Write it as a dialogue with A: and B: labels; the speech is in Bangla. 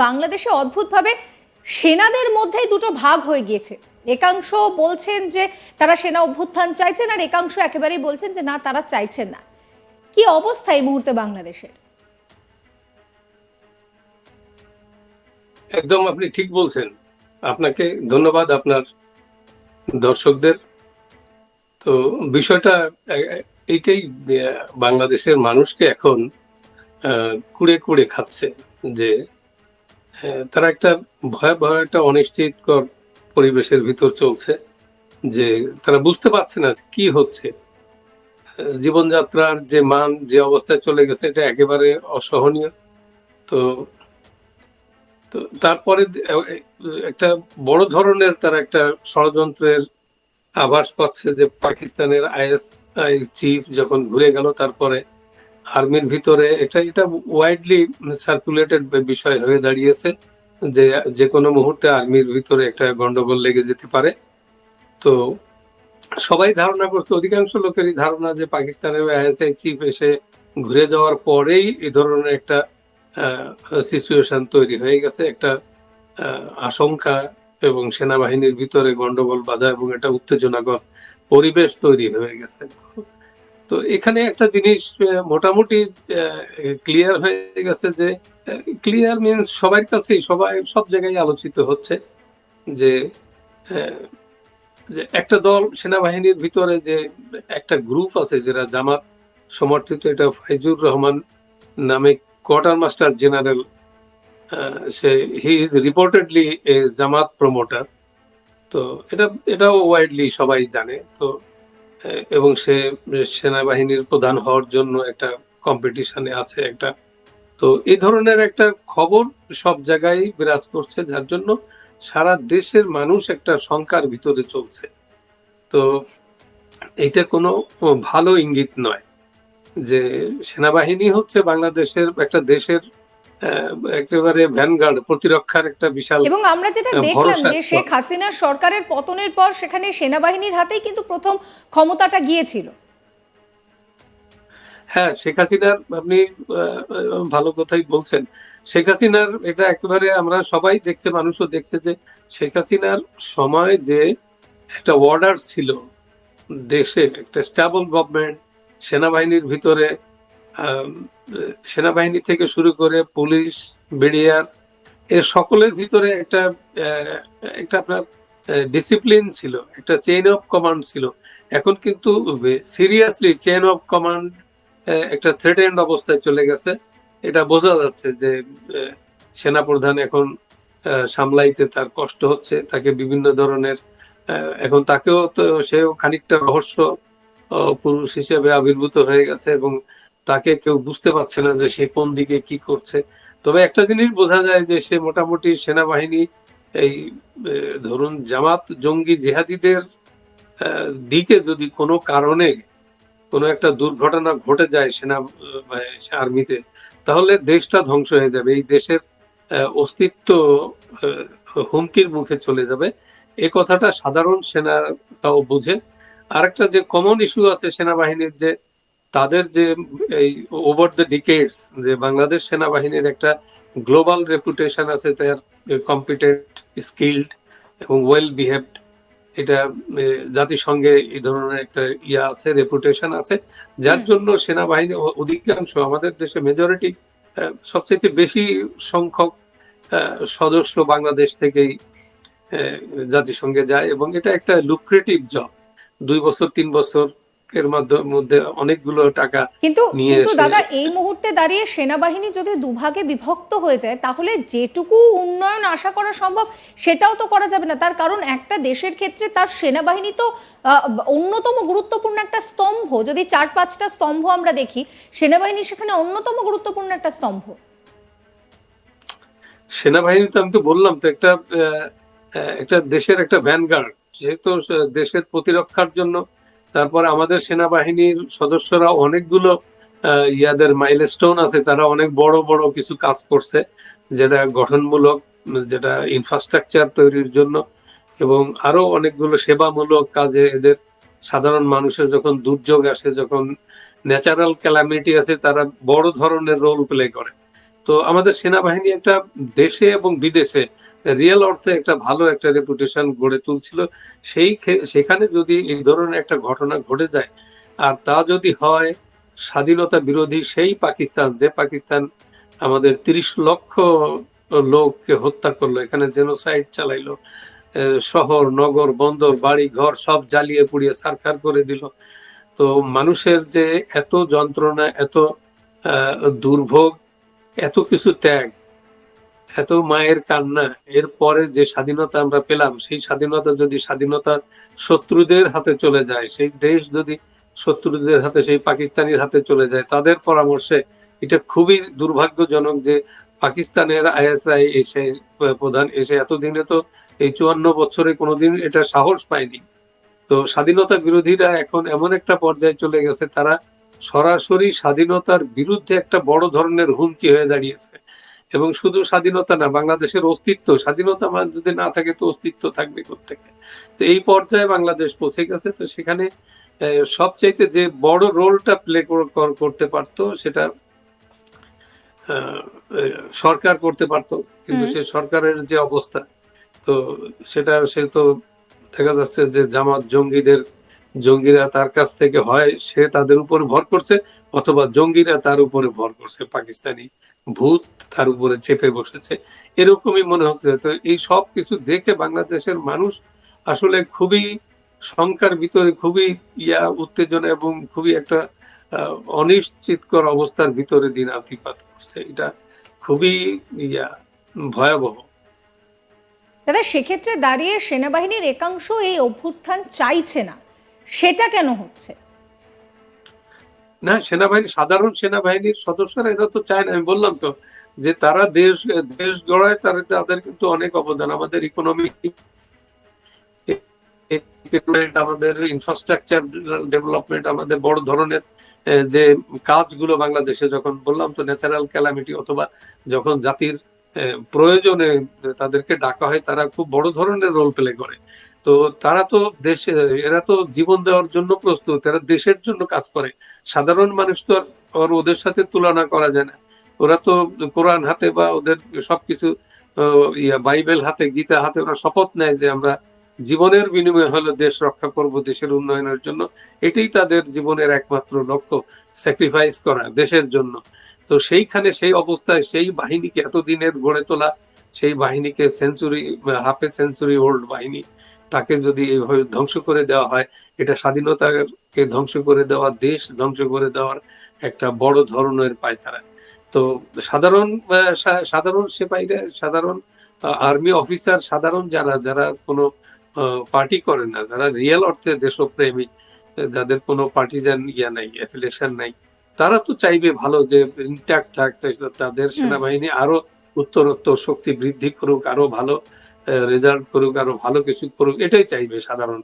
A: বাংলাদেশে অদ্ভুতভাবে সেনাদের মধ্যেই দুটো ভাগ হয়ে গিয়েছে। একাংশ বলছেন যে তারা সেনা অভ্যুত্থান চাইছেন, আর একাংশ একেবারেই বলছেন যে না, তারা চাইছেন না। কি অবস্থা এই মুহূর্তে বাংলাদেশের?
B: একদম আপনি ঠিক বলছেন। আপনাকে ধন্যবাদ, আপনার দর্শকদের। তো বিষয়টা এইটাই, বাংলাদেশের মানুষকে এখন কুড়ে কুড়ে খাচ্ছে যে তারা একটা ভয়াবহ একটা অনিশ্চিতকর পরিবেশের ভিতর চলছে, যে তারা বুঝতে পারছে না কি হচ্ছে। জীবনযাত্রার যে মান যে অবস্থায় চলে গেছে, এটা একেবারে অসহনীয়। তো তো তারপরে একটা বড় ধরনের তারা একটা ষড়যন্ত্রের আভাস পাচ্ছে, যে পাকিস্তানের আইএসআই চিফ যখন ঘুরে গেল, তারপরে আর্মির ভিতরে এটা এটা ওয়াইডলি সার্কুলেটেড বিষয় হয়ে দাঁড়িয়েছে যে যে কোনো মুহূর্তে আর্মির ভিতরে একটা গন্ডগোল লেগে যেতে পারে। তো সবাই ধারণা করছে, অধিকাংশ লোকেরই ধারণা, যে পাকিস্তানের আইএসআই চিফ এসে ঘুরে যাওয়ার পরেই এই ধরনের একটা সিচুয়েশন তৈরি হয়ে গেছে, একটা আশঙ্কা এবং সেনাবাহিনীর ভিতরে গন্ডগোল বাধা এবং একটা উত্তেজনাকর পরিবেশ তৈরি হয়ে গেছে। তো এখানে একটা জিনিস মোটামুটি ক্লিয়ার হয়ে গেছে, যে ক্লিয়ার মিনস সবার কাছেই, সব জায়গায় আলোচিত হচ্ছে যে একটা দল সেনাবাহিনীর ভিতরে, যে একটা গ্রুপ আছে যারা জামাত সমর্থিত, এটা ফাইজুর রহমান নামে quarter master general, say he is reportedly A Jamaat promoter. তো এটাও ওয়াইডলি সবাই জানে। তো এবং সে সেনাবাহিনীর প্রধান হওয়ার জন্য একটা কম্পিটিশনে আছে একটা। তো এই ধরনের একটা খবর সব জায়গায় বিরাজ করছে, যার জন্য সারা দেশের মানুষ একটা শঙ্কার ভিতরে চলছে। তো এটা কোনো ভালো ইঙ্গিত নয় যে সেনাবাহিনী হচ্ছে বাংলাদেশের একটা দেশের একেবারে ভ্যানগার্ড, প্রতিরক্ষার একটা বিশাল।
A: এবং আমরা যেটা দেখলাম যে শেখ হাসিনার সরকারের পতনের পর সেখানে সেনাবাহিনীর হাতেই কিন্তু প্রথম ক্ষমতাটা গিয়েছিল।
B: হ্যাঁ, শেখ হাসিনার, আপনি ভালো কথাই বলছেন। শেখ হাসিনার এটা একেবারে আমরা সবাই দেখছে, মানুষও দেখছে, যে শেখ হাসিনার সময় যে একটা অর্ডার ছিল, দেশে একটা স্টেবল গভর্নমেন্ট, সেনাবাহিনীর ভিতরে সেনাবাহিনী থেকে শুরু করে পুলিশ, বিডিআর, এর সকলের ভিতরে একটা একটা আপনার ডিসিপ্লিন ছিল, একটা চেইন অফ কমান্ড ছিল। এখন কিন্তু সিরিয়াসলি চেইন অফ কমান্ড একটা থ্রেটেন্ড অবস্থায় চলে গেছে। এটা বোঝা যাচ্ছে যে সেনাপ্রধান এখন সামলাইতে তার কষ্ট হচ্ছে, তাকে বিভিন্ন ধরনের এখন তাকেও তো, সেও খানিকটা রহস্য পুরুষ হিসেবে আবির্ভূত হয়ে গেছে এবং তাকে কেউ বুঝতে পারছে না যে সে কোন দিকে কি করছে। তবে একটা জিনিস বোঝা যায় যে সে মোটামুটি সেনাবাহিনী, এই ধরুন জামাত জঙ্গি জেহাদিদের দিকে যদি কোনো কারণে কোনো একটা দুর্ঘটনা ঘটে যায় সেনা আর্মিতে, তাহলে দেশটা ধ্বংস হয়ে যাবে, এই দেশের অস্তিত্ব হুমকির মুখে চলে যাবে। এই কথাটা সাধারণ সেনারাও বুঝে। আরেকটা যে কমন ইস্যু আছে সেনাবাহিনীর, যে তাদের যে এই ওভার দ্য ডিকেডস, যে বাংলাদেশ সেনাবাহিনীর একটা গ্লোবাল রেপুটেশন আছে, তার কম্পিটেন্ট, স্কিল্ড এবং ওয়েল বিহেভড, এটা জাতিসংঘে এই ধরনের একটা আছে, রেপুটেশন আছে, যার জন্য সেনাবাহিনী অধিকাংশ আমাদের দেশে মেজরিটি, সবচেয়ে বেশি সংখ্যক সদস্য বাংলাদেশ থেকেই জাতিসংঘে যায়, এবং এটা একটা লুক্রেটিভ জব। 2 বছর 3 বছর এর মধ্যে অনেকগুলো টাকা নিয়ে
A: কিন্তু দাদা, এই মুহূর্তে দাঁড়িয়ে সেনাবাহিনী যদি দুভাগে বিভক্ত হয়ে যায়, তাহলে যেটুকু উন্নয়ন আশা করা সম্ভব সেটাও তো করা যাবে না। তার কারণ একটা দেশের ক্ষেত্রে তার সেনাবাহিনী তো অন্যতম গুরুত্বপূর্ণ একটা স্তম্ভ। যদি 4-5টা স্তম্ভ আমরা দেখি, সেনাবাহিনী সেখানে অন্যতম গুরুত্বপূর্ণ একটা স্তম্ভ।
B: সেনাবাহিনী তো আমি তো বললাম তো, একটা একটা দেশের একটা ভ্যানগার্ড, যেহেতু দেশের প্রতিরক্ষার জন্য। তারপরে আমাদের সেনাবাহিনীর সদস্যরা অনেকগুলো ইয়াদের মাইলস্টোন আছে, তারা অনেক বড় বড় কিছু কাজ করছে, যেটা গঠনমূলক, যেটা ইনফ্রাস্ট্রাকচার তৈরির জন্য, এবং আরো অনেকগুলো সেবামূলক কাজে এদের। সাধারণ মানুষের যখন দুর্যোগ আসে, যখন ন্যাচারাল ক্যালামিটি আসে, তারা বড় ধরনের রোল প্লে করে। তো আমাদের সেনাবাহিনী একটা দেশে এবং বিদেশে রিয়েল অর্থে একটা ভালো একটা রেপুটেশন গড়ে তুলছিল। সেখানে যদি এই ধরনের একটা ঘটনা ঘটে যায়, আর তা যদি হয় স্বাধীনতা বিরোধী সেই পাকিস্তান, যে পাকিস্তান আমাদের ৩০ লক্ষ লোককে হত্যা করলো, এখানে জেনোসাইড চালাইলো, শহর নগর বন্দর বাড়ি ঘর সব জ্বালিয়ে পুড়িয়ে ছারখার করে দিল। তো মানুষের যে এত যন্ত্রণা, এত দুর্ভোগ, এত কিছু ত্যাগ, এত মায়ের কান্না, এরপরে যে স্বাধীনতা আমরা পেলাম, সেই স্বাধীনতা যদি স্বাধীনতার শত্রুদের হাতে চলে যায়, সেই দেশ যদি শত্রুদের হাতে, সেই পাকিস্তানির হাতে চলে যায় তাদের পরামর্শে, এটা খুবই দুর্ভাগ্যজনক যে পাকিস্তানের আইএসআই এসে প্রধান এসে এতদিনে তো এই ৫৪ বছরে কোনোদিন এটা সাহস পায়নি। তো স্বাধীনতা বিরোধীরা এখন এমন একটা পর্যায়ে চলে গেছে, তারা সরাসরি স্বাধীনতার বিরুদ্ধে একটা বড় ধরনের হুমকি হয়ে দাঁড়িয়েছে। এবং শুধু স্বাধীনতা না, বাংলাদেশের অস্তিত্ব, স্বাধীনতা যদি না থাকে তো অস্তিত্ব থাকবে কোত্থেকে? তো এই পর্যায়ে বাংলাদেশ পৌঁছে গেছে। তো সেখানে সবচাইতে যে বড় রোলটা প্লে করতে পারতো সেটা সরকার করতে পারতো, কিন্তু সে সরকারের যে অবস্থা, তো সে তো দেখা যাচ্ছে যে জামাত জঙ্গিরা তার কাছ থেকে হয় সে তাদের উপর ভর করছে, অথবা জঙ্গিরা তার উপরে ভর করছে, পাকিস্তানি ভূত তার উপরে চেপে বসেছে, এরকমই মনে হচ্ছে। তো এই সব কিছু দেখে বাংলাদেশের মানুষ আসলে খুবই শঙ্কার ভিতরে, খুবই উত্তেজনা এবং খুবই একটা অনিশ্চিতকর অবস্থার ভিতরে দিন আতিপাত করছে। এটা খুবই ভয়াবহ।
A: দাদা, সেক্ষেত্রে দাঁড়িয়ে সেনাবাহিনীর একাংশ এই অভ্যুত্থান চাইছে না, সেটা কেন হচ্ছে?
B: না, সাধারণ সেনাবাহিনীর সদস্যরা এটা তো চায় না। আমি বললাম তো যে তারা দেশ গড়ায়, তাদের কিন্তু অনেক অবদান। আমাদের ইকোনমি, আমাদের ইনফ্রাস্ট্রাকচার ডেভেলপমেন্ট, আমাদের বড় ধরনের যে কাজগুলো বাংলাদেশে, যখন বললাম তো ন্যাচারাল ক্যালামিটি অথবা যখন জাতির প্রয়োজনে তাদেরকে ডাকা হয়, তারা খুব বড় ধরনের রোল প্লে করে। তো তারা তো এরা তো জীবন দেওয়ার জন্য প্রস্তুত, এরা দেশের জন্য কাজ করে। সাধারণ মানুষ তো আর ওদের সাথে তুলনা করা যায় না। ওরা তো কোরআন হাতে বা ওদের সবকিছু বাইবেল হাতে, গীতা হাতে ওরা শপথ নেয় যে আমরা জীবনের বিনিময়ে হলো দেশ রক্ষা করব, দেশের উন্নয়নের জন্য। এটাই তাদের জীবনের একমাত্র লক্ষ্য, স্যাক্রিফাইস করা দেশের জন্য। তো সেইখানে সেই অবস্থায় সেই বাহিনীকে এতদিনের গড়ে তোলা, সেই বাহিনীকে হাফ সেঞ্চুরি ওল্ড বাহিনী, তাকে যদি এইভাবে ধ্বংস করে দেওয়া হয়, এটা স্বাধীনতাকে ধ্বংস করে দেওয়া, দেশ ধ্বংস করে দেওয়ার একটা বড় ধরনের পায়তারা। তো সাধারণ সিপাহীরা, সাধারণ আর্মি অফিসার, সাধারণ যারা যারা কোনো পার্টি করে না, যারা রিয়েল অর্থে দেশপ্রেমিক, যাদের কোনো পার্টিজান নাই, অ্যাফিলিয়েশন নাই, তারা তো চাইবে ভালো, যে ইন্ট্যাক্ট থাকতে, তাদের সেনাবাহিনী আরো উত্তরোত্তর শক্তি বৃদ্ধি করুক, আরো ভালো রেজাল্ট করুক, আরো ভালো কিছু করুক, এটাই চাইবে সাধারণ।